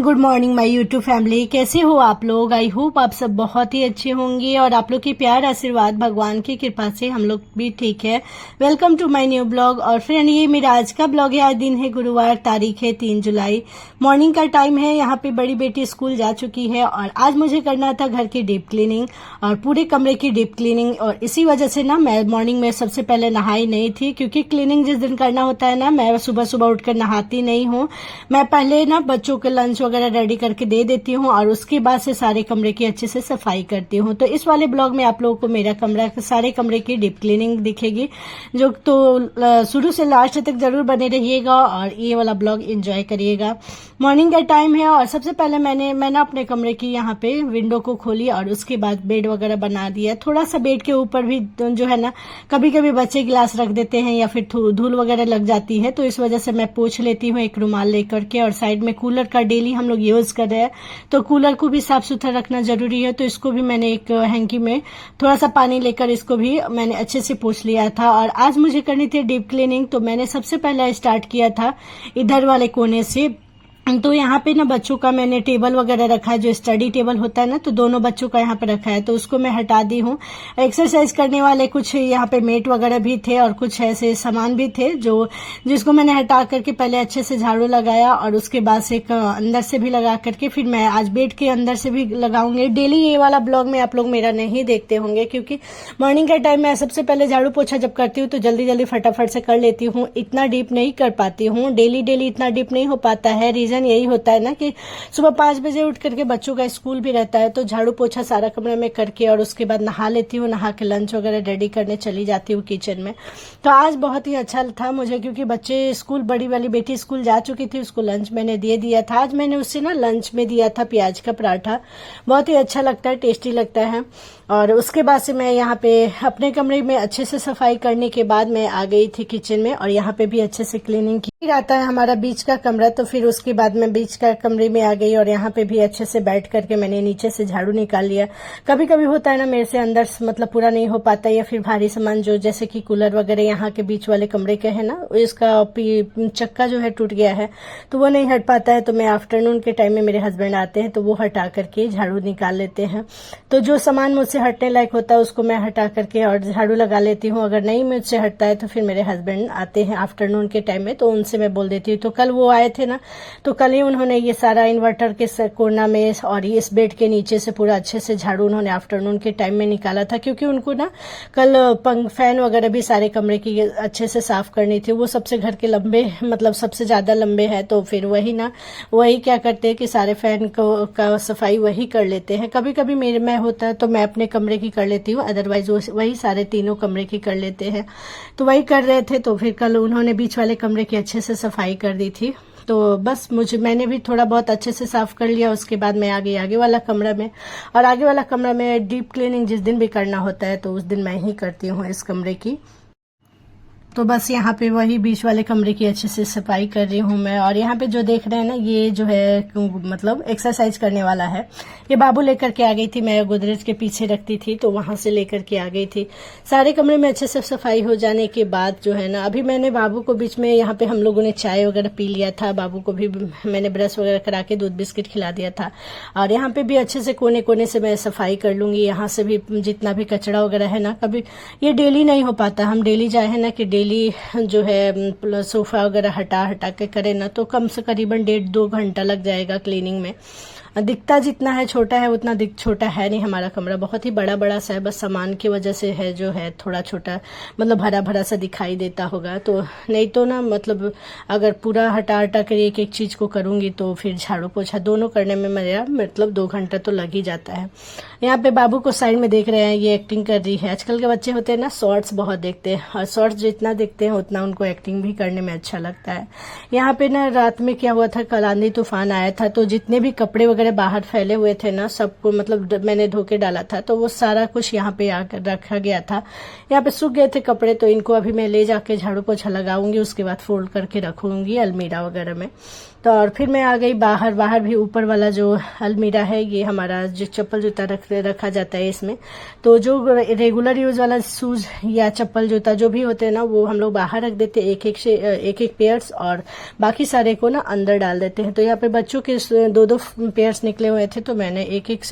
Good morning my YouTube family. कैसे हो आप लोग? आई होप आप सब बहुत ही अच्छे होंगे और आप लोग की प्यार आशीर्वाद भगवान की कृपा से हम लोग भी ठीक है। Welcome to my new blog. और फ्रेंड, ये मेरा आज का ब्लॉग है। आज दिन है गुरुवार, तारीख है 3 जुलाई। मॉर्निंग का टाइम है। यहाँ पे बड़ी बेटी स्कूल जा चुकी है और आज मुझे करना था घर की डीप क्लीनिंग और पूरे कमरे की डीप क्लीनिंग। और इसी वजह से ना मैं मॉर्निंग में सबसे पहले नहाई नहीं थी, क्योंकि क्लीनिंग जिस दिन करना होता है ना, मैं सुबह सुबह उठकर नहाती नहीं हूँ। मैं पहले ना बच्चों के लंच वगैरह रेडी करके दे देती हूँ और उसके बाद से सारे कमरे की अच्छे से सफाई करती हूँ। तो इस वाले ब्लॉग में आप लोगों को मेरा कमरा, सारे कमरे की डीप क्लीनिंग दिखेगी, जो तो शुरू से लास्ट तक जरूर बने रहिएगा और ये वाला ब्लॉग एंजॉय करिएगा। मॉर्निंग का टाइम है और सबसे पहले मैं ना अपने कमरे की यहाँ पे विंडो को खोली और उसके बाद बेड वगैरह बना दिया। थोड़ा सा बेड के ऊपर भी जो है ना, कभी कभी बच्चे गिलास रख देते हैं या फिर धूल वगैरह लग जाती है, तो इस वजह से मैं पोंछ लेती हूँ एक रुमाल लेकर के। और साइड में कूलर का डेली हम लोग यूज कर रहे हैं, तो कूलर को भी साफ सुथरा रखना जरूरी है। तो इसको भी मैंने एक हैंकी में थोड़ा सा पानी लेकर इसको भी मैंने अच्छे से पोंछ लिया था। और आज मुझे करनी थी डीप क्लीनिंग, तो मैंने सबसे पहला स्टार्ट किया था इधर वाले कोने से। तो यहाँ पे ना बच्चों का मैंने टेबल वगैरह रखा है, जो स्टडी टेबल होता है ना, तो दोनों बच्चों का यहाँ पे रखा है, तो उसको मैं हटा दी हूँ। एक्सरसाइज करने वाले कुछ यहाँ पे मेट वगैरह भी थे और कुछ ऐसे सामान भी थे जिसको मैंने हटा करके पहले अच्छे से झाड़ू लगाया और उसके बाद से अंदर से भी लगा करके फिर मैं आज बेड के अंदर से भी लगाऊंगी। डेली ये वाला ब्लॉग में आप लोग मेरा नहीं देखते होंगे, क्योंकि मॉर्निंग का टाइम मैं सबसे पहले झाड़ू पोछा जब करती हूँ तो जल्दी जल्दी फटाफट से कर लेती हूँ, इतना डीप नहीं कर पाती हूँ। डेली इतना डीप नहीं हो पाता है। रीजन यही होता है ना कि सुबह 5 बजे उठ करके बच्चों का स्कूल भी रहता है, तो झाड़ू पोछा सारा कमरे में करके और उसके बाद नहा लेती हूँ। नहा के लंच वगैरह रेडी करने चली जाती हूँ किचन में। तो आज बहुत ही अच्छा था मुझे, क्योंकि बच्चे स्कूल, बड़ी वाली बेटी स्कूल जा चुकी थी, उसको लंच मैंने दे दिया था। आज मैंने उससे ना लंच में दिया था प्याज का पराठा, बहुत ही अच्छा लगता है, टेस्टी लगता है। और उसके बाद से मैं यहाँ पे अपने कमरे में अच्छे से सफाई करने के बाद मैं आ गई थी किचन में और यहाँ पे भी अच्छे से क्लीनिंग की। फिर आता है हमारा बीच का कमरा, तो फिर उसके बाद मैं बीच का कमरे में आ गई और यहाँ पे भी अच्छे से बैठ करके मैंने नीचे से झाड़ू निकाल लिया। कभी कभी होता है ना मेरे से अंदर मतलब पूरा नहीं हो पाता, या फिर भारी सामान जो जैसे कि कूलर वगैरह यहाँ के बीच वाले कमरे के है ना, इसका चक्का जो है टूट गया है, तो वो नहीं हट पाता है। तो मैं आफ्टरनून के टाइम में मेरे हस्बैंड आते हैं तो वो हटा करके झाड़ू निकाल लेते हैं। तो जो सामान मुझसे हटने लायक होता है उसको मैं हटा करके और झाड़ू लगा लेती हूँ। अगर नहीं मुझसे हटता है तो फिर मेरे हस्बैंड आते हैं आफ्टरनून के टाइम में, तो उनसे मैं बोल देती हूँ। तो कल वो आए थे ना, तो कल ही उन्होंने ये सारा इन्वर्टर के कोना में और ये इस बेड के नीचे से पूरा अच्छे से झाड़ू उन्होंने आफ्टरनून के टाइम में निकाला था, क्योंकि उनको ना कल फैन वगैरह भी सारे कमरे की अच्छे से साफ करनी थी। वो सबसे घर के लंबे, मतलब सबसे ज्यादा लंबे है, तो फिर वही क्या करते हैं कि सारे फैन का सफाई वही कर लेते हैं। कभी कभी मेरे में होता है तो मैं अपने कमरे की कर लेती हूँ, अदरवाइज वही सारे तीनों कमरे की कर लेते हैं। तो वही कर रहे थे, तो फिर कल उन्होंने बीच वाले कमरे की अच्छे से सफाई कर दी थी। तो बस मैंने भी थोड़ा बहुत अच्छे से साफ कर लिया। उसके बाद मैं आ गई आगे वाला कमरा में, और आगे वाला कमरा में डीप क्लीनिंग जिस दिन भी करना होता है तो उस दिन मैं ही करती हूँ इस कमरे की। तो बस यहाँ पे वही बीच वाले कमरे की अच्छे से सफाई कर रही हूँ मैं। और यहाँ पे जो देख रहे हैं ना, ये जो है मतलब एक्सरसाइज करने वाला है, ये बाबू लेकर के आ गई थी। मैं गोदरेज के पीछे रखती थी तो वहां से लेकर के आ गई थी। सारे कमरे में अच्छे से सफाई हो जाने के बाद जो है ना, अभी मैंने बाबू को बीच में यहाँ पे हम लोगों ने चाय वगैरह पी लिया था, बाबू को भी मैंने ब्रश वगैरह करा के दूध बिस्किट खिला दिया था। और यहाँ पे भी अच्छे से कोने कोने से मैं सफाई कर लूंगी। यहाँ से भी जितना भी कचरा वगैरह है ना, कभी ये डेली नहीं हो पाता, हम डेली जाए है ना कि डेली जो है सोफा वगैरह हटा के करे ना, तो कम से करीबन 1.5-2 घंटा लग जाएगा क्लीनिंग में। दिखता जितना है छोटा है, उतना छोटा है नहीं हमारा कमरा, बहुत ही बड़ा सा है। बस सामान की वजह से है जो है थोड़ा छोटा, मतलब हरा भरा सा दिखाई देता होगा। तो नहीं तो ना, मतलब अगर पूरा हटा कर एक एक चीज को करूंगी तो फिर झाड़ू पोछा दोनों करने में मेरा मतलब 2 घंटा तो लग ही जाता है। यहाँ पे बाबू को साइड में देख रहे हैं, ये एक्टिंग कर रही है। आजकल के बच्चे होते हैं ना, शॉर्ट्स बहुत देखते हैं, और शॉर्ट्स जितना देखते हैं उतना उनको एक्टिंग भी करने में अच्छा लगता है। यहाँ पे ना रात में क्या हुआ था, कल आंधी तूफान आया था, तो जितने भी कपड़े वगैरह मेरे बाहर फैले हुए थे ना, सबको मतलब मैंने धो के डाला था, तो वो सारा कुछ यहाँ पे आकर रखा गया था। यहाँ पे सूख गए थे कपड़े, तो इनको अभी मैं ले जाके झाड़ू पोछा लगाऊंगी, उसके बाद फोल्ड करके रखूंगी अलमीरा वगैरह में। तो और फिर मैं आ गई बाहर। बाहर भी ऊपर वाला जो अलमीरा है, ये हमारा जो चप्पल जूता रखा जाता है इसमें। तो जो रेगुलर यूज वाला शूज या चप्पल जूता जो भी होते हैं ना, वो हम लोग बाहर रख देते हैं एक एक पेयर्स, और बाकी सारे को ना अंदर डाल देते हैं। तो यहाँ पे बच्चों के 2-2 पेयर्स निकले हुए थे, तो मैंने एक एक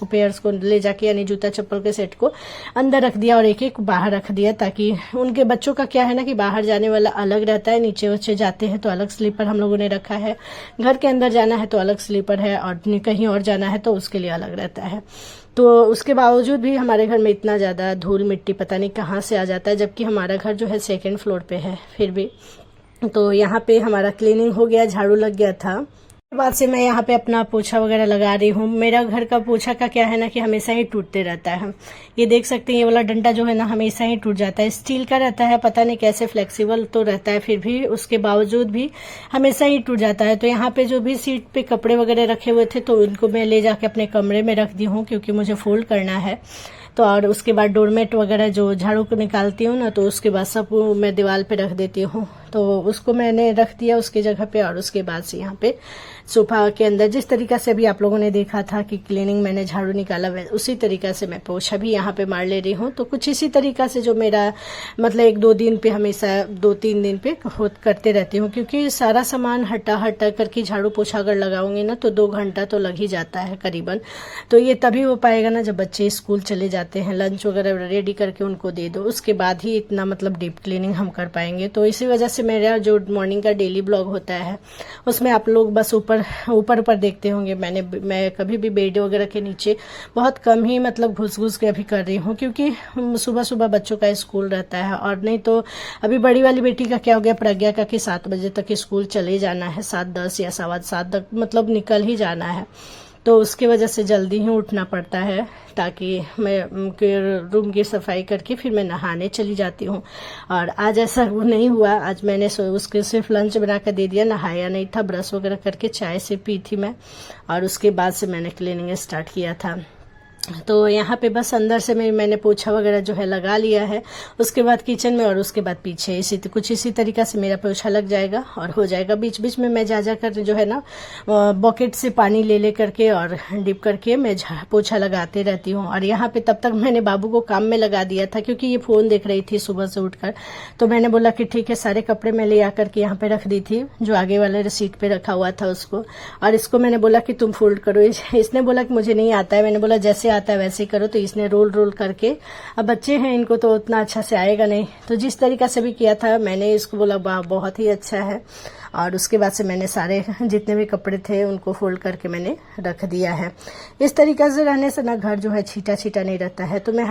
पेयर्स को ले जाके, यानी जूता चप्पल के सेट को अंदर रख दिया और एक एक बाहर रख दिया, ताकि उनके बच्चों का क्या है ना कि बाहर जाने वाला अलग रहता है, नीचे उच्चे जाते हैं तो अलग स्लीपर हम लोगों ने रखा है, घर के अंदर जाना है तो अलग स्लीपर है, और कहीं और जाना है तो उसके लिए अलग रहता है। तो उसके बावजूद भी हमारे घर में इतना ज़्यादा धूल मिट्टी पता नहीं कहाँ से आ जाता है, जबकि हमारा घर जो है 2nd फ्लोर पे है फिर भी। तो यहाँ पे हमारा क्लीनिंग हो गया, झाड़ू लग गया था। बाद से मैं यहाँ पे अपना पोछा वगैरह लगा रही हूँ। मेरा घर का पोछा का क्या है ना कि हमेशा ही टूटते रहता है। ये देख सकते हैं, ये वाला डंडा जो है ना हमेशा ही टूट जाता है। स्टील का रहता है, पता नहीं कैसे फ्लेक्सिबल तो रहता है, फिर भी उसके बावजूद भी हमेशा ही टूट जाता है। तो यहाँ पे जो भी सीट पे कपड़े वगैरह रखे हुए थे, तो उनको मैं ले जाके अपने कमरे में रख दी हूँ, क्योंकि मुझे फोल्ड करना है। तो और उसके बाद डोरमेट वगैरह जो झाड़ू को निकालती हूँ ना, तो उसके बाद सब मैं दीवार पे रख देती हूँ। तो उसको मैंने रख दिया उसकी जगह पे, और उसके बाद से यहाँ पे सोफा के अंदर जिस तरीका से भी आप लोगों ने देखा था कि क्लीनिंग मैंने झाड़ू निकाला, उसी तरीका से मैं पोछा भी यहाँ पे मार ले रही हूँ। तो कुछ इसी तरीका से जो मेरा मतलब 1-2 दिन पे, हमेशा 2-3 दिन पे करते रहती हूँ, क्योंकि सारा सामान हटा करके झाड़ू पोछा अगर लगाऊंगी ना, तो 2 घंटा तो लग ही जाता है करीबन। तो ये तभी हो पाएगा ना जब बच्चे स्कूल चले जाते हैं, लंच वगैरह रेडी करके उनको दे दो, उसके बाद ही इतना मतलब डीप क्लीनिंग हम कर पाएंगे। तो इसी वजह से मेरा जो मॉर्निंग का डेली ब्लॉग होता है, उसमें आप लोग बस ऊपर देखते होंगे। मैं कभी भी बेड वगैरह के नीचे बहुत कम ही मतलब घुस के अभी कर रही हूँ, क्योंकि सुबह बच्चों का स्कूल रहता है। और नहीं तो अभी बड़ी वाली बेटी का क्या हो गया, प्रज्ञा का, कि 7 बजे तक स्कूल चले जाना है, 7:10 या 7:15 तक मतलब निकल ही जाना है। तो उसकी वजह से जल्दी ही उठना पड़ता है, ताकि मैं रूम की सफाई करके फिर मैं नहाने चली जाती हूँ। और आज ऐसा वो नहीं हुआ। आज मैंने उसके सिर्फ लंच बना कर दे दिया, नहाया नहीं था, ब्रश वगैरह करके चाय से पी थी मैं, और उसके बाद से मैंने क्लीनिंग स्टार्ट किया था। तो यहाँ पे बस अंदर से मैंने पोछा वगैरह जो है लगा लिया है, उसके बाद किचन में और उसके बाद पीछे कुछ इसी तरीका से मेरा पोछा लग जाएगा और हो जाएगा। बीच बीच में मैं जा कर जो है ना बकेट से पानी ले करके और डिप करके मैं पोछा लगाते रहती हूँ। और यहाँ पे तब तक मैंने बाबू को काम में लगा दिया था, क्योंकि ये फोन देख रही थी सुबह से उठकर। तो मैंने बोला कि ठीक है, सारे कपड़े मैं ले आकर के यहाँ पे रख दी थी, जो आगे वाले सीट पे रखा हुआ था उसको। और इसको मैंने बोला कि तुम फोल्ड करो। इसने बोला कि मुझे नहीं आता है। मैंने बोला जैसे आता है वैसे ही करो। तो इसने रोल करके, अब बच्चे हैं इनको तो उतना अच्छा से आएगा नहीं, तो जिस तरीका से भी किया था मैंने इसको बोला वाह बहुत ही अच्छा है। और उसके बाद से मैंने सारे जितने भी कपड़े थे उनको फोल्ड करके मैंने रख दिया है। इस तरीका से रहने से ना घर जो है छीटा नहीं रहता है। तो मैं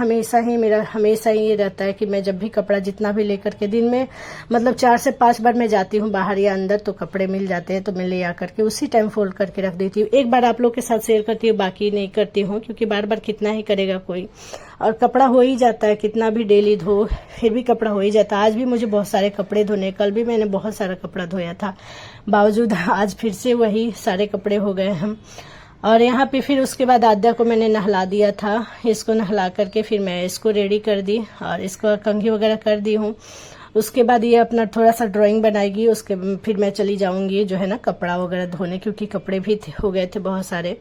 मेरा हमेशा ही ये रहता है कि मैं जब भी कपड़ा जितना भी लेकर के दिन में मतलब 4 से 5 बार मैं जाती हूँ बाहर या अंदर, तो कपड़े मिल जाते हैं तो मैं ले आकर के उसी टाइम फोल्ड करके रख देती हूँ। एक बार आप लोग के साथ शेयर करती हूँ, बाकी नहीं करती हूँ, क्योंकि बार बार कितना ही करेगा कोई, और कपड़ा हो ही जाता है, कितना भी डेली धो फिर भी कपड़ा हो ही जाता है। आज भी मुझे बहुत सारे कपड़े धोने, कल भी मैंने बहुत सारा कपड़ा धोया था, बावजूद आज फिर से वही सारे कपड़े हो गए हम। और यहाँ पे फिर उसके बाद आद्या को मैंने नहला दिया था। इसको नहला करके फिर मैं इसको रेडी कर दी और इसको कंघी वगैरह कर दी हूँ। उसके बाद ये अपना थोड़ा सा ड्राइंग बनाएगी, उसके फिर मैं चली जाऊंगी जो है ना कपड़ा वगैरह धोने, क्योंकि कपड़े भी हो गए थे बहुत सारे।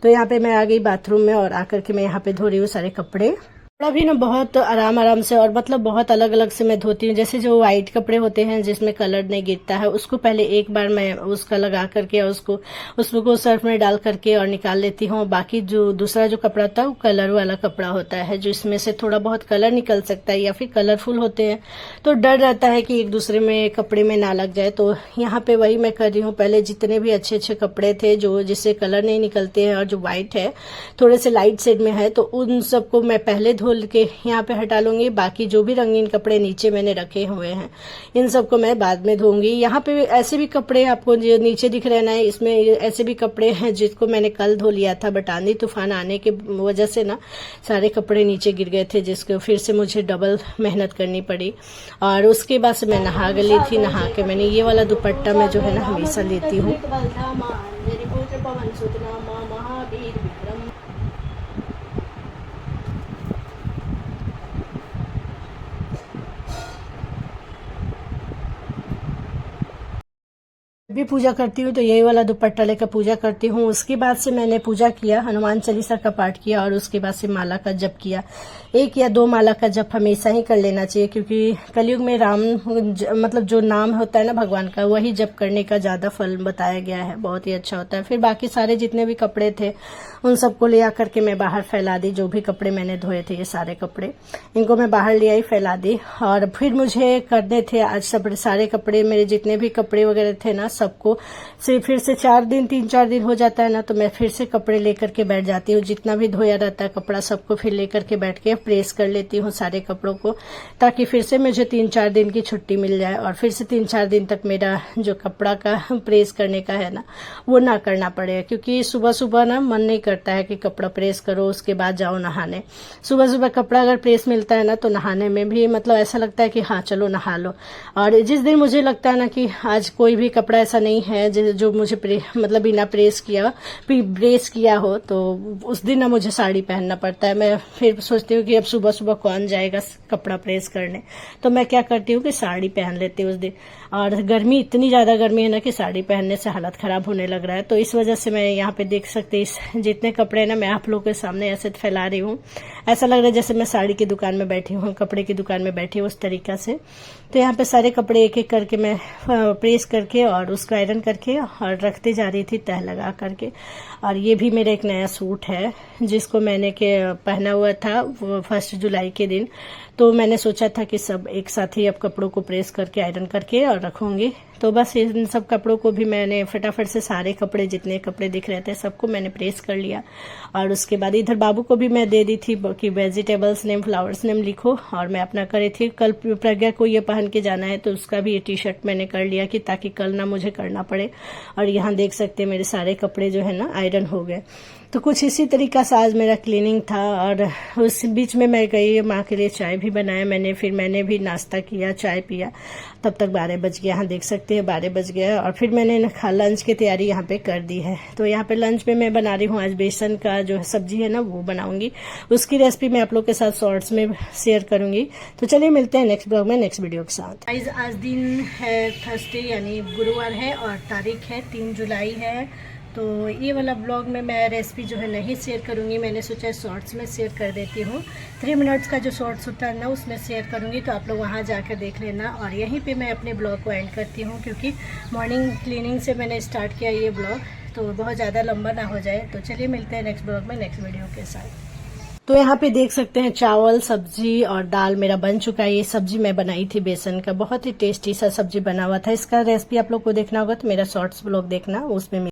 तो यहाँ पे मैं आ गई बाथरूम में और आकर के मैं यहाँ पे धो रही हूँ सारे कपड़े। कपड़ा भी ना बहुत आराम से और मतलब बहुत अलग से मैं धोती हूँ। जैसे जो व्हाइट कपड़े होते हैं जिसमें कलर नहीं गिरता है, उसको पहले एक बार मैं उसका लगा करके और उसको सर्फ में डाल करके और निकाल लेती हूँ। बाकी जो दूसरा जो कपड़ा होता है वो कलर वाला कपड़ा होता है, जो इसमें से थोड़ा बहुत कलर निकल सकता है या फिर कलरफुल होते हैं, तो डर रहता है कि एक दूसरे में कपड़े में ना लग जाए। तो यहाँ पे वही मैं कर रही हूँ। पहले जितने भी अच्छे कपड़े थे जो जिससे कलर नहीं निकलते हैं और जो व्हाइट है थोड़े से लाइट शेड में है, तो उन सबको मैं पहले धो के यहाँ पे हटा लूंगी। बाकी जो भी रंगीन कपड़े नीचे मैंने रखे हुए हैं इन सबको मैं बाद में धोऊंगी। यहाँ पे ऐसे भी कपड़े आपको जो नीचे दिख रहे हैं, इसमें ऐसे भी कपड़े हैं जिसको मैंने कल धो लिया था, बट आंधी तूफान आने के वजह से ना सारे कपड़े नीचे गिर गए थे, जिसको फिर से मुझे डबल मेहनत करनी पड़ी। और उसके बाद से मैं नहा गई थी। नहा के मैंने ये वाला दुपट्टा मैं जो है ना हमेशा लेती हूँ। वीर विक्रम। भी पूजा करती हूँ तो यही वाला दुपट्टा लेकर पूजा करती हूँ। उसके बाद से मैंने पूजा किया, हनुमान चालीसा का पाठ किया और उसके बाद से माला का जप किया। 1 या 2 माला का जप हमेशा ही कर लेना चाहिए, क्योंकि कलयुग में राम मतलब जो नाम होता है ना भगवान का, वही जप करने का ज्यादा फल बताया गया है, बहुत ही अच्छा होता है। फिर बाकी सारे जितने भी कपड़े थे उन सबको ले आकर के मैं बाहर फैला दी। जो भी कपड़े मैंने धोए थे, ये सारे कपड़े, इनको मैं बाहर ले आई, फैला दी। और फिर मुझे करने थे आज सब सारे कपड़े, मेरे जितने भी कपड़े वगैरह थे ना, सबको से फिर से 3-4 दिन हो जाता है ना, तो मैं फिर से कपड़े लेकर के बैठ जाती हूँ। जितना भी धोया रहता है कपड़ा, सबको फिर लेकर के बैठ के प्रेस कर लेती हूँ सारे कपड़ों को, ताकि फिर से मुझे 3-4 दिन की छुट्टी मिल जाए और फिर से 3-4 दिन तक मेरा जो कपड़ा का प्रेस करने का है ना, वो ना करना पड़े। क्योंकि सुबह सुबह ना मन नहीं करता है कि कपड़ा प्रेस करो उसके बाद जाओ नहाने। सुबह सुबह कपड़ा अगर प्रेस मिलता है ना, तो नहाने में भी मतलब ऐसा लगता है कि हाँ चलो नहा लो। और जिस दिन मुझे लगता है ना कि आज कोई भी कपड़ा ऐसा नहीं है जो मुझे मतलब बिना प्रेस किया हो, तो उस दिन ना मुझे साड़ी पहनना पड़ता है। मैं फिर सोचती हूँ कि अब सुबह सुबह कौन जाएगा कपड़ा प्रेस करने, तो मैं क्या करती हूँ कि साड़ी पहन लेती हूँ उस दिन। और गर्मी, इतनी ज्यादा गर्मी है ना कि साड़ी पहनने से हालत खराब होने लग रहा है। तो इस वजह से मैं यहाँ पे देख सकते जितने कपड़े ना मैं आप लोगों के सामने ऐसे फैला रही हूँ, ऐसा लग रहा है जैसे मैं साड़ी की दुकान में बैठी हूँ, कपड़े की दुकान में बैठी हूँ, उस तरीका से। तो यहाँ पे सारे कपड़े एक एक करके मैं प्रेस करके और उसको आयरन करके और रखते जा रही थी तह लगा करके। और ये भी मेरा एक नया सूट है जिसको मैंने पहना हुआ था 1 जुलाई के दिन। तो मैंने सोचा था कि सब एक साथ ही अब कपड़ों को प्रेस करके आयरन करके और रखूंगी। तो बस इन सब कपड़ों को भी मैंने फटाफट से सारे कपड़े, जितने कपड़े दिख रहे थे सबको मैंने प्रेस कर लिया। और उसके बाद इधर बाबू को भी मैं दे दी थी कि वेजिटेबल्स नेम, फ्लावर्स नेम लिखो, और मैं अपना करी थी। कल प्रज्ञा को ये पहन के जाना है, तो उसका भी ये टी-शर्ट मैंने कर लिया कि ताकि कल ना मुझे करना पड़े। और यहाँ देख सकते हैं मेरे सारे कपड़े जो है ना आयरन हो गए। तो कुछ इसी तरीका से आज मेरा क्लीनिंग था। और उस बीच में मैं गई माँ के लिए चाय भी बनाया मैंने, फिर मैंने भी नाश्ता किया, चाय पिया, तब तक 12 बज गया। यहाँ देख सकते हैं 12 बज गया। और फिर मैंने लंच की तैयारी यहाँ पे कर दी है। तो यहाँ पे लंच में मैं बना रही हूँ आज बेसन का जो सब्जी है ना, वो बनाऊंगी। उसकी रेसिपी मैं आप लोग के साथ शॉर्ट्स में शेयर करूंगी। तो चलिए मिलते हैं नेक्स्ट ब्लॉग में, नेक्स्ट वीडियो के साथ। आज दिन है थर्सडे, यानी गुरुवार है, और तारीख है 3 जुलाई है। तो ये वाला ब्लॉग में मैं रेसिपी जो है नहीं शेयर करूंगी, मैंने सोचा शॉर्ट्स में शेयर कर देती हूँ। 3 मिनट्स का जो शॉर्ट्स होता है ना, उसमें शेयर करूंगी, तो आप लोग वहाँ जाकर देख लेना। और यहीं पे मैं अपने ब्लॉग को एंड करती हूँ, क्योंकि मॉर्निंग क्लीनिंग से मैंने स्टार्ट किया ये ब्लॉग, तो बहुत ज़्यादा लंबा ना हो जाए। तो चलिए मिलते हैं नेक्स्ट ब्लॉग में, नेक्स्ट वीडियो के साथ। तो यहाँ पे देख सकते हैं चावल, सब्जी और दाल मेरा बन चुका है। ये सब्जी मैं बनाई थी बेसन का, बहुत ही टेस्टी सा सब्जी बना हुआ था। इसका रेसिपी आप लोग को देखना होगा तो मेरा शॉर्ट्स ब्लॉग देखना, उसमें